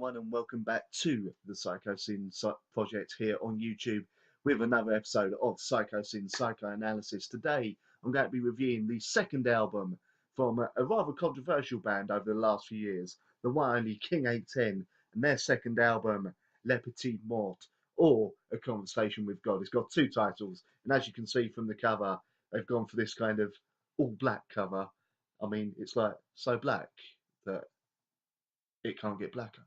everyone, and welcome back to the Psychosin project here on YouTube with another episode of Psychosin Psychoanalysis. Today, I'm going to be reviewing the second album from a rather controversial band over the last few years, the one only King 810, and their second album, Petite Mort, or A Conversation with God. It's got two titles, and as you can see from the cover, they've gone for this kind of all-black cover. I mean, it's like so black that it can't get blacker.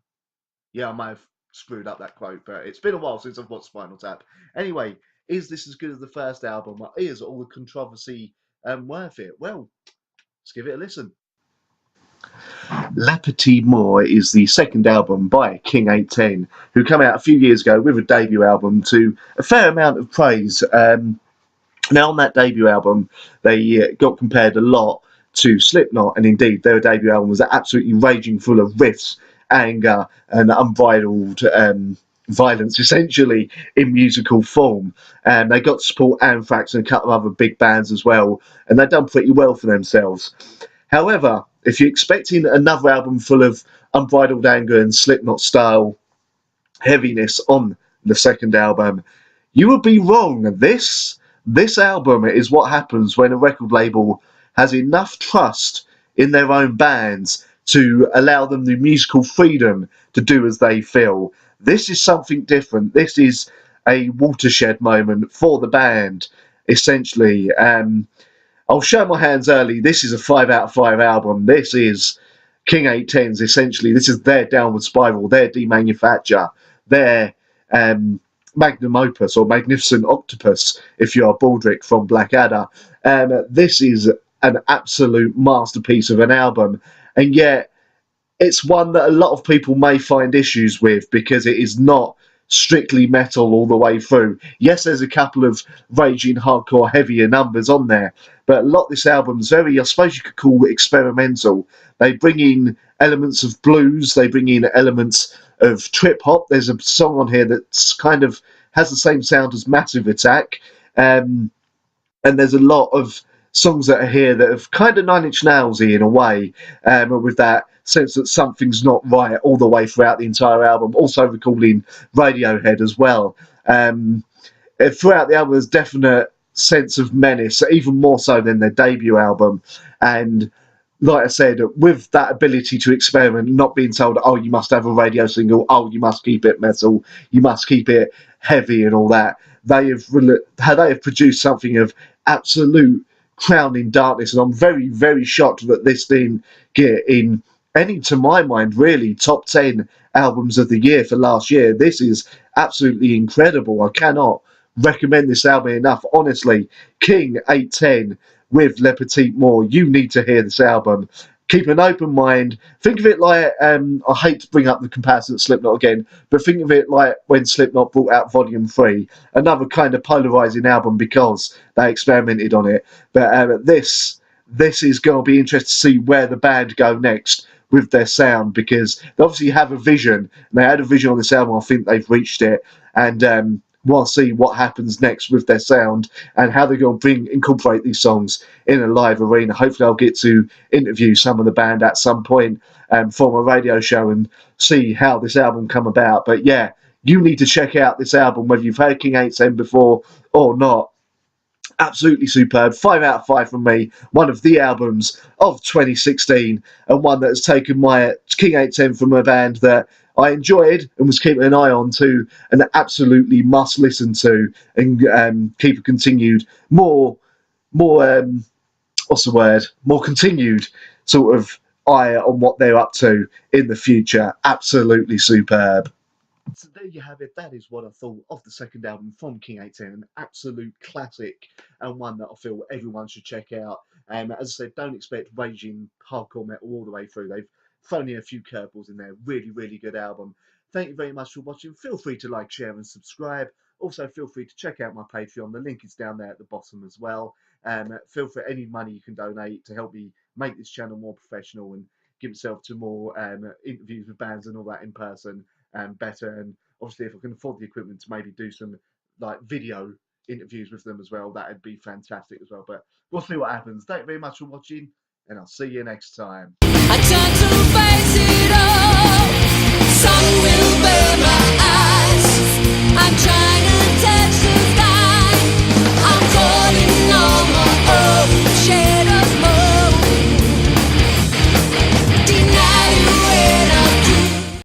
Yeah, I might have screwed up that quote, but it's been a while since I've watched Spinal Tap. Anyway, is this as good as the first album? Is all the controversy worth it? Well, let's give it a listen. La Petite Mort is the second album by King 810, who came out a few years ago with a debut album to a fair amount of praise. Now, on that debut album, they got compared a lot to Slipknot, and indeed, their debut album was absolutely raging full of riffs, anger, and unbridled violence, essentially, in musical form. And they got to support Anthrax and a couple of other big bands as well, and they've done pretty well for themselves. However, if you're expecting another album full of unbridled anger and Slipknot-style heaviness on the second album, you would be wrong. This album is what happens when a record label has enough trust in their own bands to allow them the musical freedom to do as they feel. This is something different. This is a watershed moment for the band, essentially. I'll show my hands early. This is a 5 out of 5 album. This is King 810's, essentially. This is their downward spiral, their demanufacture, their magnum opus, or magnificent octopus if you're Baldrick from Blackadder. This is an absolute masterpiece of an album, and yet it's one that a lot of people may find issues with because it is not strictly metal all the way through. Yes, there's a couple of raging hardcore heavier numbers on there, but a lot of this album's very, I suppose you could call it, experimental. They bring in elements of blues, they bring in elements of trip hop. There's a song on here that's kind of has the same sound as Massive Attack, and there's a lot of songs that are here that have kind of Nine Inch Nails-y in a way, with that sense that something's not right all the way throughout the entire album. Also recalling Radiohead as well. Throughout the album, there's definite sense of menace, even more so than their debut album. And like I said, with that ability to experiment, not being told, oh, you must have a radio single, oh, you must keep it metal, you must keep it heavy and all that, they have produced something of absolute crowning darkness. And I'm very, very shocked that this didn't get in any, to my mind, really top 10 albums of the year for last year. This is absolutely incredible. I cannot recommend this album enough. Honestly, King 810 with Le Petite Mort, you need to hear this album. Keep an open mind. Think of it like, I hate to bring up the comparison to Slipknot again, but think of it like when Slipknot brought out Volume 3, another kind of polarising album because they experimented on it. But this is going to be interesting to see where the band go next with their sound, because they obviously have a vision, and they had a vision on this album. I think they've reached it, and we'll see what happens next with their sound and how they're going to incorporate these songs in a live arena. Hopefully I'll get to interview some of the band at some point from a radio show and see how this album come about. But yeah, you need to check out this album, whether you've heard King 810 before or not. Absolutely superb. 5 out of 5 from me. One of the albums of 2016, and one that has taken my King 810 from a band that I enjoyed and was keeping an eye on to an absolutely must listen to, and keep a continued more continued sort of eye on what they're up to in the future. Absolutely superb. So there you have it. That is what I thought of the second album from King 810, an absolute classic, and one that I feel everyone should check out. As I said, don't expect raging hardcore metal all the way through. They've thrown in a few curveballs in there. Really, really good album. Thank you very much for watching. Feel free to like, share, and subscribe. Also, feel free to check out my Patreon. The link is down there at the bottom as well. Feel free any money you can donate to help me make this channel more professional and give myself to more interviews with bands and all that in person. Better, and obviously if I can afford the equipment to maybe do some like video interviews with them as well, that'd be fantastic as well. But we'll see what happens. Thank you very much for watching, and I'll see you next time. I try to face it all. sun will burn my eyes. I'm trying to